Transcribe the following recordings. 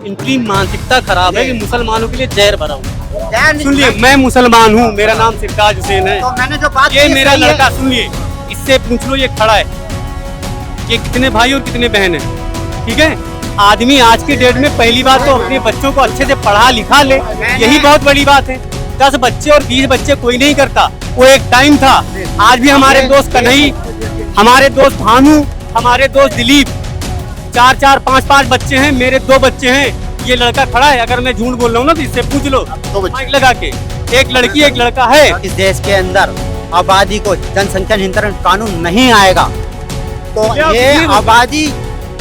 इनकी मानसिकता खराब है कि मुसलमानों के लिए जहर भरा हुआ। सुनिए, मैं मैं मुसलमान हूँ, मेरा नाम सिरताज हुसैन है। तो मैंने जो बात ये की मेरा सही है। लड़का, सुनिए, इससे पूछ लो ये खड़ा है, ये कितने भाई और कितने बहन है, ठीक है। आदमी आज के डेट में पहली बात तो अपने बच्चों को अच्छे से पढ़ा लिखा ले, यही बहुत बड़ी बात है। 10 बच्चे और 20 बच्चे कोई नहीं करता, वो एक टाइम था। आज भी हमारे दोस्त कन्हई, हमारे दोस्त भानु, हमारे दोस्त दिलीप, 4-4, 5-5 बच्चे हैं, मेरे 2 बच्चे हैं। ये लड़का खड़ा है, अगर मैं झूठ बोल रहा हूँ ना तो इससे पूछ लो माइक लगा के। एक लड़की एक लड़का है। इस देश के अंदर आबादी को जनसंख्या नियंत्रण कानून नहीं आएगा तो ये आबादी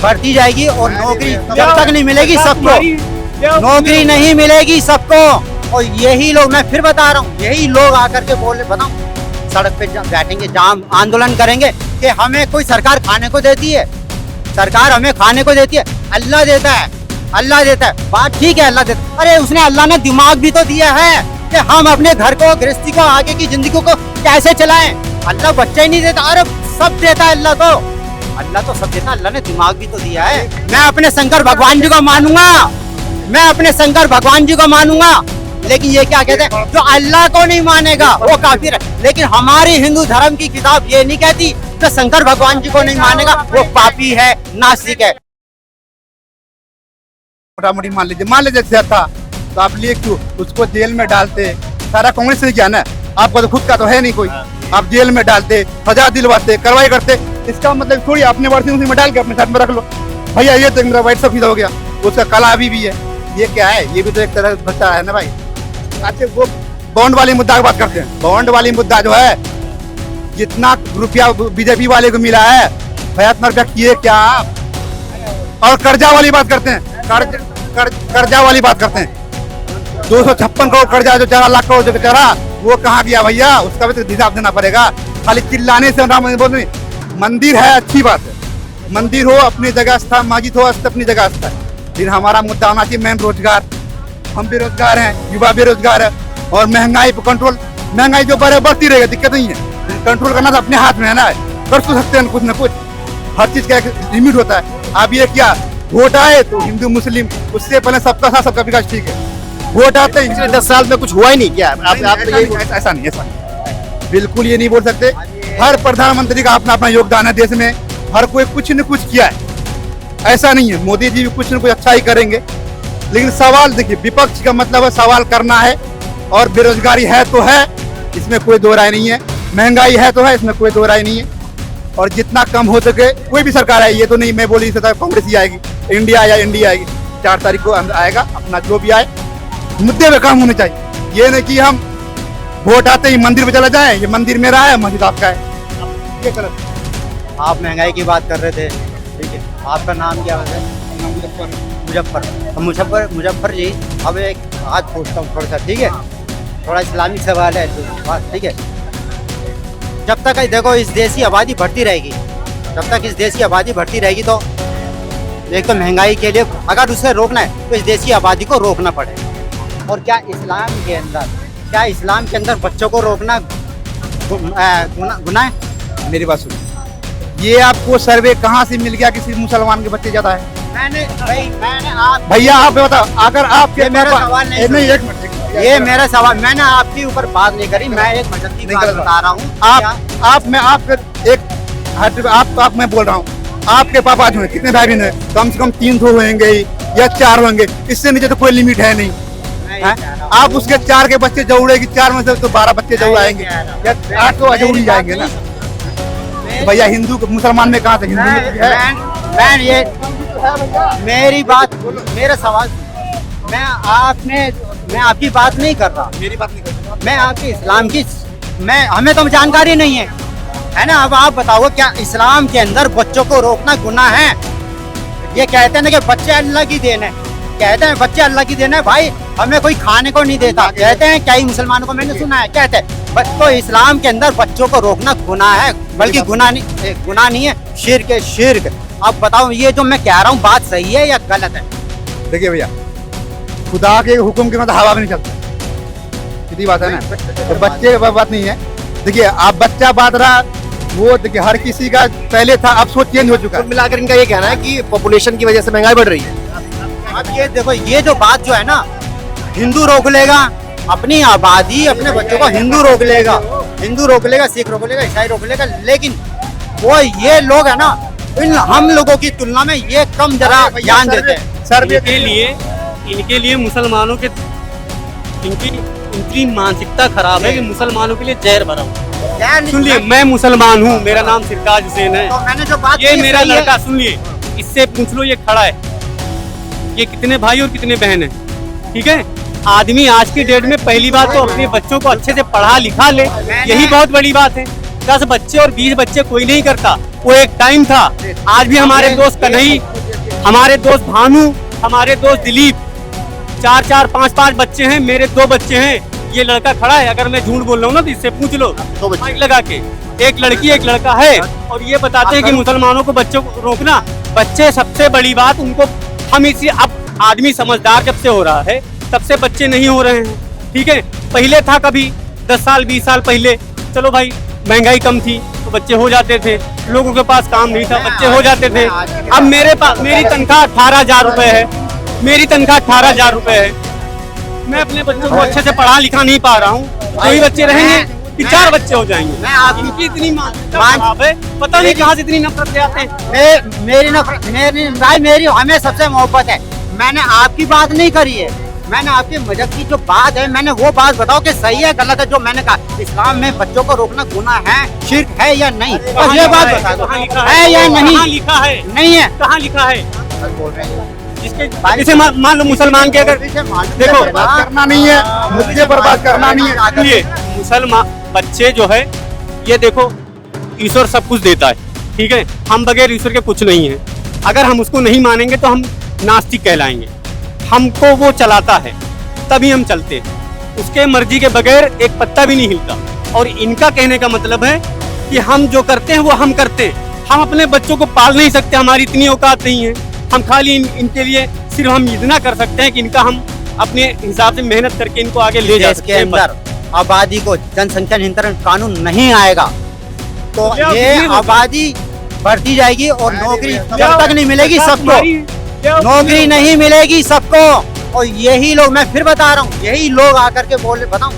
बढ़ती जाएगी और नौकरी जब तक नहीं मिलेगी सबको, नौकरी नहीं मिलेगी सबको। और यही लोग, मैं फिर बता रहा हूँ, यही लोग आकर के बोले बताओ सड़क पे बैठेंगे, जाम आंदोलन करेंगे कि हमें कोई सरकार खाने को देती है, सरकार हमें खाने को देती है, अल्लाह देता है, अल्लाह देता है। बात ठीक है, अल्लाह देता, अरे उसने अल्लाह ने दिमाग भी तो दिया है कि हम अपने घर को, गृहस्थी को, आगे की जिंदगी को कैसे चलाएं। अल्लाह बच्चा ही नहीं देता, अरे सब देता है अल्लाह तो सब देता है। अल्लाह ने दिमाग भी तो दिया है। मैं अपने शंकर भगवान जी को मानूंगा, मैं अपने शंकर भगवान जी को मानूंगा, लेकिन ये क्या कहते हैं, जो अल्लाह को नहीं मानेगा वो काफिर है। लेकिन हमारी हिंदू धर्म की किताब ये नहीं कहती जो शंकर भगवान जी को नहीं मानेगा वो पापी है, नास्तिक है। मोटा मोटी मान लीजिए था तो आप लिए क्यों उसको जेल में डालते? सारा कांग्रेस ने किया ना, आपका तो खुद का तो है नहीं कोई। आप जेल में डालते, सजा दिलवाते, कार्रवाई करते, इसका मतलब थोड़ी अपने वर्दी उसी में डाल के अपने साथ में रख लो। भैया ये तो मेरा व्हाइट सफेद हो गया, उसका कला अभी भी है। ये क्या है? ये भी तो एक तरह का भ्रष्टाचार है ना भाई। अच्छा, वो बॉन्ड वाली मुद्दा की बात करते हैं। बॉन्ड वाली मुद्दा जो है, जितना रुपया बीजेपी वाले को मिला है, भैया इतना रुपया किए क्या आप? और कर्जा वाली बात करते हैं, कर्जा वाली बात करते हैं। 256 करोड़ कर्जा जो 4 लाख करोड़ जो चढ़ा, वो कहाँ गया भैया? उसका भी तो हिसाब देना पड़ेगा। खाली चिल्लाने से राम मंदिर बोल नहीं। मंदिर है, अच्छी बात है, मंदिर हो अपनी जगह स्था, मस्जिद हो अपनी जगह स्था। लेकिन हमारा मुद्दा होना चाहिए मेन रोजगार। हम बेरोजगार हैं, युवा बेरोजगार है, और महंगाई पर कंट्रोल। महंगाई जो बढ़ती रहेगी, दिक्कत नहीं है, कंट्रोल करना तो अपने हाथ में है ना। कर तो सकते हैं कुछ न कुछ, हर चीज का एक लिमिट होता है। अब ये क्या, वोट आए तो हिंदू मुस्लिम, उससे पहले सबका साथ सबका विकास ठीक है। वोट आते ही पिछले 10 साल में कुछ हुआ ही नहीं क्या? ऐसा नहीं, बिल्कुल ये नहीं बोल सकते। हर प्रधानमंत्री का अपना अपना योगदान है देश में, हर कोई कुछ न कुछ किया है, ऐसा नहीं है। मोदी जी भी कुछ न कुछ अच्छा ही करेंगे। लेकिन सवाल देखिए, विपक्ष का मतलब है सवाल करना है, और बेरोजगारी है तो है, इसमें कोई दो राय नहीं है। महंगाई है तो है, इसमें कोई दो राय नहीं है। और जितना कम हो सके, कोई भी सरकार है, ये तो नहीं मैं बोल नहीं सकता कांग्रेस ही आएगी, इंडिया आएगी। 4 तारीख को आएगा, अपना जो भी आए मुद्दे पे काम होने चाहिए। ये नहीं कि हम वोट आते ही मंदिर पे चला जाए, ये मंदिर मेरा है, मस्जिद आपका है, ये गलत। आप महंगाई की बात कर रहे थे, ठीक है, आपका नाम क्या है? मुजफ्फर जी। अब एक बात पूछता हूँ थोड़ा सा, ठीक है, थोड़ा इस्लामिक सवाल है तो ठीक है। जब तक देखो इस देश की आबादी बढ़ती रहेगी, जब तक इस देश की आबादी बढ़ती रहेगी तो एक तो महंगाई के लिए अगर उसे रोकना है तो इस देश की आबादी को रोकना पड़ेगा। और क्या इस्लाम के अंदर बच्चों को रोकना गुनाह है? मेरी बात सुनो, ये आपको सर्वे कहाँ से मिल गया किसी मुसलमान के बच्चे ज्यादा है? भैया आप बताओ, अगर आपके मेरा सवाल नहीं, एक मिनट, ये मेरा सवाल, मैंने आपके ऊपर बात नहीं करी, मैं एक मजहबी बात बता रहा हूँ। मैं बोल रहा हूँ, आपके पापा जो है कितने भाई बहन है? कम से कम 3 होंगे या 4 होंगे, इससे नीचे तो कोई लिमिट है नहीं। आप उसके 4 के बच्चे जरूरेगी, 4 में से तो 12 बच्चे जरूर आएंगे या 8 तो जरूर ही जाएंगे ना। भैया हिंदू मुसलमान में कहाँ से हिंदू में ये मेरी बात, मेरा सवाल, मैं आपकी बात नहीं कर रहा, मेरी बात नहीं कर रहा, मैं आपके इस्लाम की, हमें तो जानकारी नहीं है ना। अब आप बताओ, क्या इस्लाम के अंदर बच्चों को रोकना गुनाह है? ये कहते हैं ना कि बच्चे अल्लाह की देन है, कहते हैं बच्चे अल्लाह की देन है। भाई हमें कोई खाने को नहीं देता, कहते हैं कई मुसलमानों को मैंने सुना है, कहते हैं तो इस्लाम के अंदर बच्चों को रोकना गुनाह है, बल्कि गुनाह नहीं है, शिर्क है, शिर्क। अब बताओ ये जो मैं कह रहा हूँ बात सही है या गलत है? देखिए भैया, खुदा के हुक्म के मतलब हवा भी नहीं चलता, सीधी बात है ना। तो बच्चे की बात नहीं है। देखिए आप बच्चा बात रहा, वो देखिए हर किसी का पहले था, अब सोच चेंज हो चुका है। मिलाकर इनका ये कहना है कि पॉपुलेशन की वजह से महंगाई बढ़ रही है। अब ये देखो, ये जो बात जो है ना, हिंदू रोक लेगा अपनी आबादी, अपने बच्चों को हिंदू रोक लेगा, हिंदू रोक लेगा, सिख रोक लेगा, ईसाई रोक लेगा, लेकिन वो ये लोग है ना, इन हम लोगों की तुलना में ये कम जरा ध्यान देते हैं। इनके लिए मुसलमानों के इनकी मानसिकता खराब है कि मुसलमानों के लिए जहर भरा हुआ। सुनिए, मैं मुसलमान हूँ, मेरा नाम सिरताज हुसैन है। तो मैंने जो बात ये मेरा लड़का, सुनिए, इससे पूछ लो, ये खड़ा है, ये कितने भाई और कितने बहन है, ठीक है। आदमी आज की डेट में पहली बात तो अपने बच्चों को अच्छे से पढ़ा लिखा ले, यही बहुत बड़ी बात है। 10 बच्चे और 20 बच्चे कोई नहीं करता, वो एक टाइम था। आज भी हमारे दोस्त कन्हई, हमारे दोस्त भानु, हमारे दोस्त दिलीप, 4-4, 5-5 बच्चे हैं, मेरे 2 बच्चे हैं। ये लड़का खड़ा है, अगर मैं झूठ बोल रहा हूँ ना तो इससे पूछ लो, माइक लगा के। एक लड़की एक लड़का है, और ये बताते हैं कि मुसलमानों को बच्चों को रोकना। बच्चे सबसे बड़ी बात, उनको हम इसी, अब आदमी समझदार जब से हो रहा है तब से बच्चे नहीं हो रहे हैं, ठीक है। पहले था कभी 10 साल 20 साल पहले, चलो भाई महंगाई कम थी तो बच्चे हो जाते थे, लोगों के पास काम नहीं था, बच्चे हो जाते थे। अब मेरे पास, मेरी तनख्वाह 18,000 रुपए है, मेरी तनख्वाह 18,000 रुपए है। मैं अपने बच्चों को अच्छे से पढ़ा लिखा नहीं पा रहा हूँ, तो ही बच्चे रहेंगे कि 4 बच्चे हो जाएंगे। मैं आपकी इनकी इतनी खराब है, पता नहीं कहाँ से इतनी नफरत ले आते हैं। मेरी हमें सबसे मोहब्बत है। मैंने आपकी बात नहीं करी है, मैंने आपके मजहब की जो बात है, मैंने वो बात बताओ कि सही है गलत है। जो मैंने कहा इस्लाम में बच्चों को रोकना गुनाह है, शिर्क है या नहीं, बस ये बात बता दो, है या नहीं। कहाँ लिखा है? नहीं है, कहाँ लिखा है? बोल रहे हैं जैसे मान लो मुसलमान के, अगर देखो, बर्बाद करना नहीं है, मुझे बर्बाद करना नहीं है। ये मुसलमान बच्चे जो है, ये देखो, ईश्वर सब कुछ देता है, ठीक है। हम बगैर ईश्वर के कुछ नहीं है। अगर हम उसको नहीं मानेंगे तो हम नास्तिक कहलाएंगे। हमको वो चलाता है तभी हम चलते, उसके मर्जी के बगैर एक पत्ता भी नहीं हिलता। और इनका कहने का मतलब है कि हम जो करते हैं वो हम करते हैं। हम अपने बच्चों को पाल नहीं सकते, हमारी इतनी औकात नहीं है। हम खाली इनके लिए सिर्फ हम इतना कर सकते हैं कि इनका हम अपने हिसाब से मेहनत करके इनको आगे ले जा सकते हैं। अंदर आबादी को जनसंख्या नियंत्रण कानून नहीं आएगा तो ये आबादी बढ़ती जाएगी, और नौकरी जब तक नहीं मिलेगी सबको, नौकरी नहीं मिलेगी सबको। और यही लोग, मैं फिर बता रहा हूँ, यही लोग आकर के बोले, बताऊं,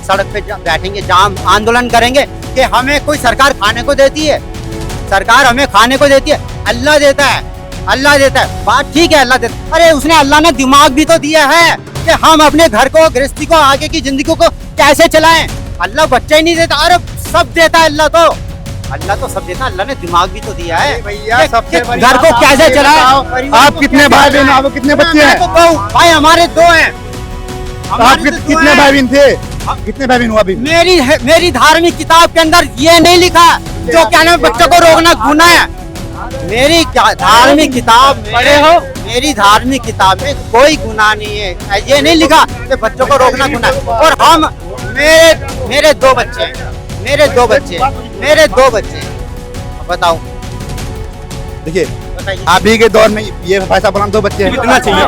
सड़क पे बैठेंगे, जाम आंदोलन करेंगे कि हमें कोई सरकार खाने को देती है, सरकार हमें खाने को देती है। अल्लाह देता है, अल्लाह देता है, बात ठीक है, अल्लाह देता है। अरे उसने, अल्लाह ने दिमाग भी तो दिया है कि हम अपने घर को, गृहस्थी को, आगे की जिंदगी को कैसे चलाएं। अल्लाह बच्चा ही नहीं देता, अरे सब देता है अल्लाह तो, अल्लाह तो सब देता है। अल्लाह ने दिमाग भी तो दिया है भैया, सबसे बड़ी घर को कैसे चलाएं। आप कितने भाई बहन, आप कितने बच्चे हैं? भाई हमारे 2 हैं। आप कितने भाई बहन थे? कितने भाई बहन हुआ अभी? मेरी धार्मिक किताब के अंदर ये नहीं लिखा जो क्या नाम, बच्चों को रोकना गुनाह है। मेरी धार्मिक किताब पढ़े हो, मेरी धार्मिक किताब में कोई गुनाह नहीं है, ये नहीं लिखा कि बच्चों को रोकना गुनाह है। और हम, मेरे 2 बच्चे हैं, मेरे 2 बच्चे, बताओ। देखिए, अभी के दौर में ये पैसा बनाना, 2 बच्चे हैं, इतना चाहिए।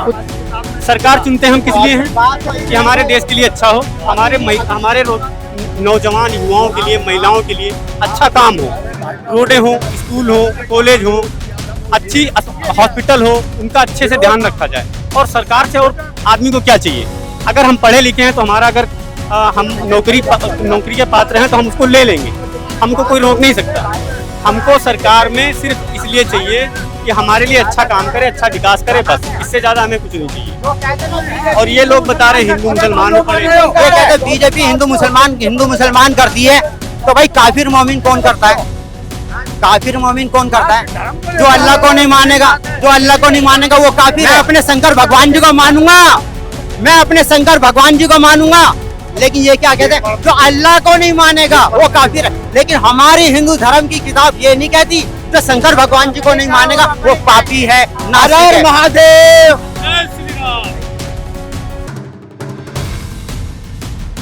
सरकार चुनते हम किस लिए हैं कि हमारे देश के लिए अच्छा हो, हमारे नौजवान युवाओं के लिए, महिलाओं के लिए अच्छा काम हो, रोडें हो, स्कूल हो, कॉलेज हो, अच्छी हॉस्पिटल हो, उनका अच्छे से ध्यान रखा जाए। और सरकार से और आदमी को क्या चाहिए? अगर हम पढ़े लिखे हैं तो हमारा, अगर हम नौकरी के पात्र हैं तो हम उसको ले लेंगे, हमको कोई रोक नहीं सकता। हमको सरकार में सिर्फ इसलिए चाहिए कि हमारे लिए अच्छा काम करे, अच्छा विकास करे, बस, इससे ज्यादा हमें कुछ नहीं चाहिए। और ये लोग बता रहे हिंदू मुसलमान हो पड़े, बीजेपी हिंदू मुसलमान करती है, तो भाई काफिर मोमिन कौन करता है? काफिर मोमिन कौन करता है? जो अल्लाह को नहीं मानेगा, जो अल्लाह को नहीं मानेगा वो काफिर। मैं अपने शंकर भगवान जी को मानूंगा, मैं अपने शंकर भगवान जी को मानूंगा, लेकिन ये क्या कहते हैं, जो अल्लाह को नहीं मानेगा वो काफिर है। लेकिन हमारी हिंदू धर्म की किताब ये नहीं कहती जो शंकर भगवान जी को नहीं मानेगा वो पापी है। नारायण महादेव।